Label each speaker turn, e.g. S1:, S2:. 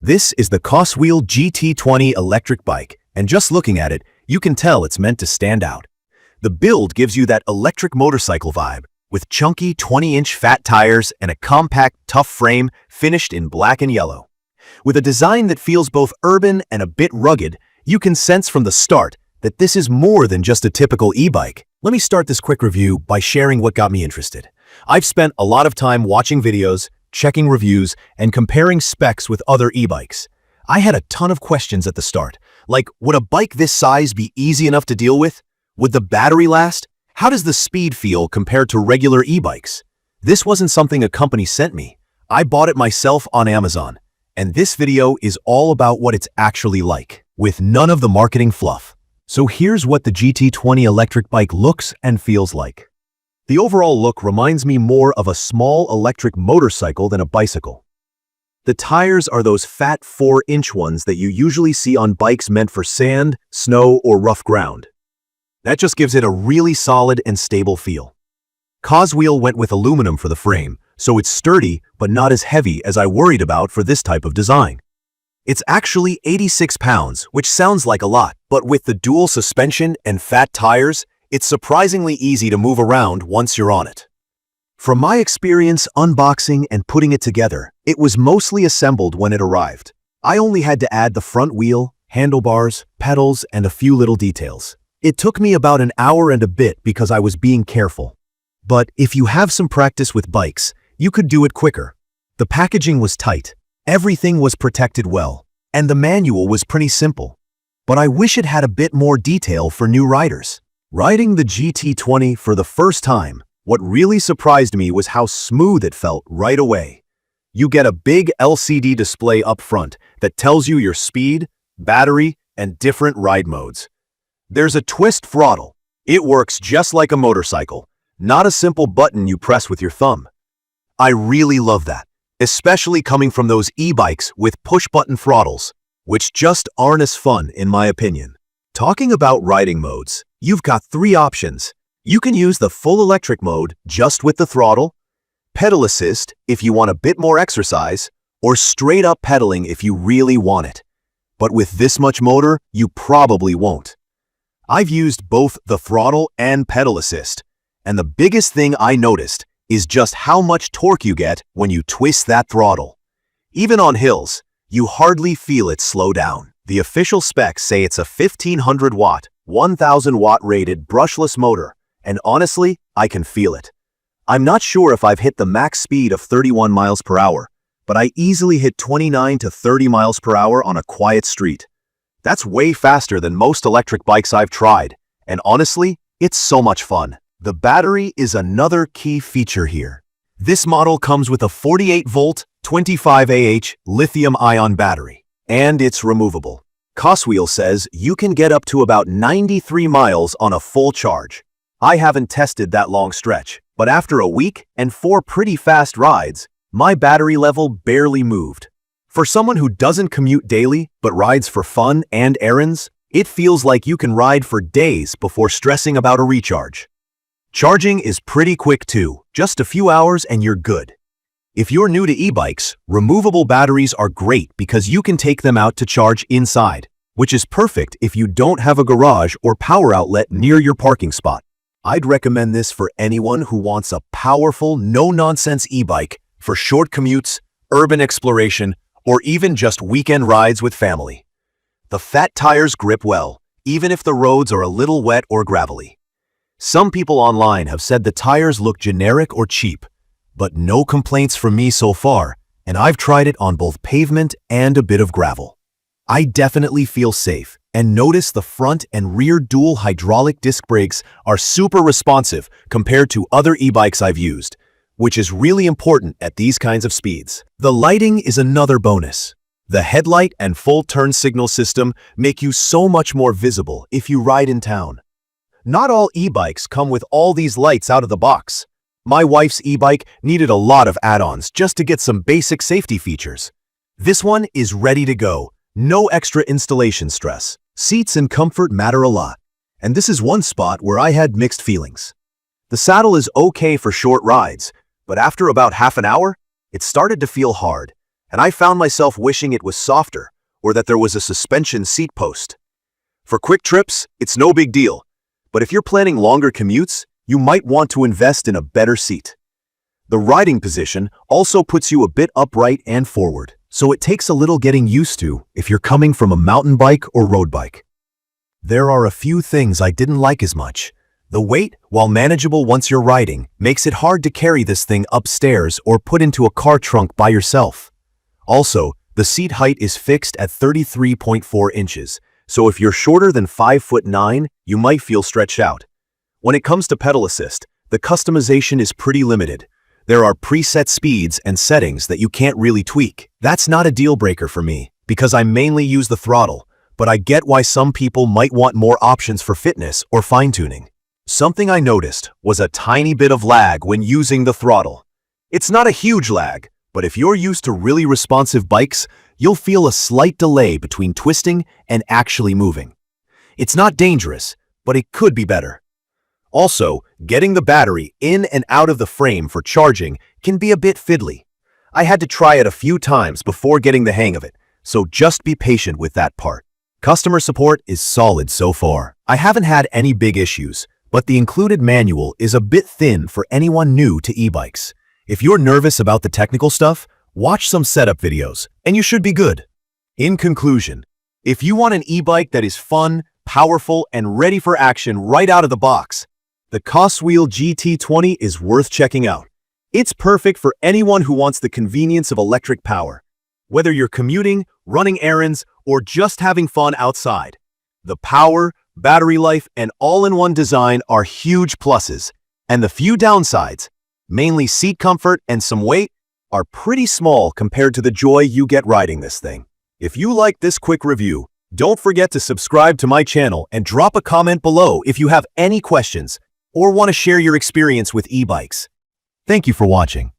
S1: This is the COSWHEEL GT20 electric bike, and just looking at it, you can tell it's meant to stand out. The build gives you that electric motorcycle vibe, with chunky 20-inch fat tires and a compact, tough frame finished in black and yellow. With a design that feels both urban and a bit rugged, you can sense from the start that this is more than just a typical e-bike. Let me start this quick review by sharing what got me interested. I've spent a lot of time watching videos, checking reviews, and comparing specs with other e-bikes. I had a ton of questions at the start, like would a bike this size be easy enough to deal with? Would the battery last? How does the speed feel compared to regular e-bikes? This wasn't something a company sent me. I bought it myself on Amazon, and this video is all about what it's actually like, with none of the marketing fluff. So here's what the GT20 electric bike looks and feels like. The overall look reminds me more of a small electric motorcycle than a bicycle. The tires are those fat 4-inch ones that you usually see on bikes meant for sand, snow, or rough ground. That just gives it a really solid and stable feel. COSWHEEL went with aluminum for the frame, so it's sturdy but not as heavy as I worried about for this type of design. It's actually 86 pounds, which sounds like a lot, but with the dual suspension and fat tires, it's surprisingly easy to move around once you're on it. From my experience unboxing and putting it together, it was mostly assembled when it arrived. I only had to add the front wheel, handlebars, pedals, and a few little details. It took me about an hour and a bit because I was being careful. But if you have some practice with bikes, you could do it quicker. The packaging was tight, everything was protected well, and the manual was pretty simple. But I wish it had a bit more detail for new riders. Riding the GT20 for the first time, what really surprised me was how smooth it felt right away. You get a big LCD display up front that tells you your speed, battery, and different ride modes. There's a twist throttle. It works just like a motorcycle, not a simple button you press with your thumb. I really love that, especially coming from those e-bikes with push-button throttles, which just aren't as fun in my opinion. Talking about riding modes, you've got 3 options. You can use the full electric mode just with the throttle, pedal assist if you want a bit more exercise, or straight up pedaling if you really want it. But with this much motor, you probably won't. I've used both the throttle and pedal assist, and the biggest thing I noticed is just how much torque you get when you twist that throttle. Even on hills, you hardly feel it slow down. The official specs say it's a 1500 watt, 1000 watt rated brushless motor, and honestly, I can feel it. I'm not sure if I've hit the max speed of 31 miles per hour, but I easily hit 29 to 30 miles per hour on a quiet street. That's way faster than most electric bikes I've tried, and honestly, it's so much fun. The battery is another key feature here. This model comes with a 48-volt, 25Ah lithium-ion battery, and it's removable. COSWHEEL says you can get up to about 93 miles on a full charge. I haven't tested that long stretch, but after a week and 4 pretty fast rides, my battery level barely moved. For someone who doesn't commute daily but rides for fun and errands, it feels like you can ride for days before stressing about a recharge. Charging is pretty quick too, just a few hours and you're good. If you're new to e-bikes, removable batteries are great because you can take them out to charge inside, which is perfect if you don't have a garage or power outlet near your parking spot. I'd recommend this for anyone who wants a powerful, no-nonsense e-bike for short commutes, urban exploration, or even just weekend rides with family. The fat tires grip well, even if the roads are a little wet or gravelly. Some people online have said the tires look generic or cheap, but no complaints from me so far, and I've tried it on both pavement and a bit of gravel. I definitely feel safe, and notice the front and rear dual hydraulic disc brakes are super responsive compared to other e-bikes I've used, which is really important at these kinds of speeds. The lighting is another bonus. The headlight and full turn signal system make you so much more visible if you ride in town. Not all e-bikes come with all these lights out of the box. My wife's e-bike needed a lot of add-ons just to get some basic safety features. This one is ready to go. No extra installation stress. Seats and comfort matter a lot, and this is one spot where I had mixed feelings. The saddle is okay for short rides, but after about half an hour, it started to feel hard, and I found myself wishing it was softer or that there was a suspension seat post. For quick trips, it's no big deal, but if you're planning longer commutes, you might want to invest in a better seat. The riding position also puts you a bit upright and forward, so it takes a little getting used to if you're coming from a mountain bike or road bike. There are a few things I didn't like as much. The weight, while manageable once you're riding, makes it hard to carry this thing upstairs or put into a car trunk by yourself. Also, the seat height is fixed at 33.4 inches, so if you're shorter than 5'9", you might feel stretched out. When it comes to pedal assist, the customization is pretty limited. There are preset speeds and settings that you can't really tweak. That's not a deal breaker for me, because I mainly use the throttle, but I get why some people might want more options for fitness or fine-tuning. Something I noticed was a tiny bit of lag when using the throttle. It's not a huge lag, but if you're used to really responsive bikes, you'll feel a slight delay between twisting and actually moving. It's not dangerous, but it could be better. Also, getting the battery in and out of the frame for charging can be a bit fiddly. I had to try it a few times before getting the hang of it, so just be patient with that part. Customer support is solid so far. I haven't had any big issues, but the included manual is a bit thin for anyone new to e-bikes. If you're nervous about the technical stuff, watch some setup videos, and you should be good. In conclusion, if you want an e-bike that is fun, powerful, and ready for action right out of the box, the COSWHEEL GT20 is worth checking out. It's perfect for anyone who wants the convenience of electric power. Whether you're commuting, running errands, or just having fun outside, the power, battery life, and all-in-one design are huge pluses, and the few downsides, mainly seat comfort and some weight, are pretty small compared to the joy you get riding this thing. If you like this quick review, don't forget to subscribe to my channel and drop a comment below if you have any questions or want to share your experience with e-bikes. Thank you for watching.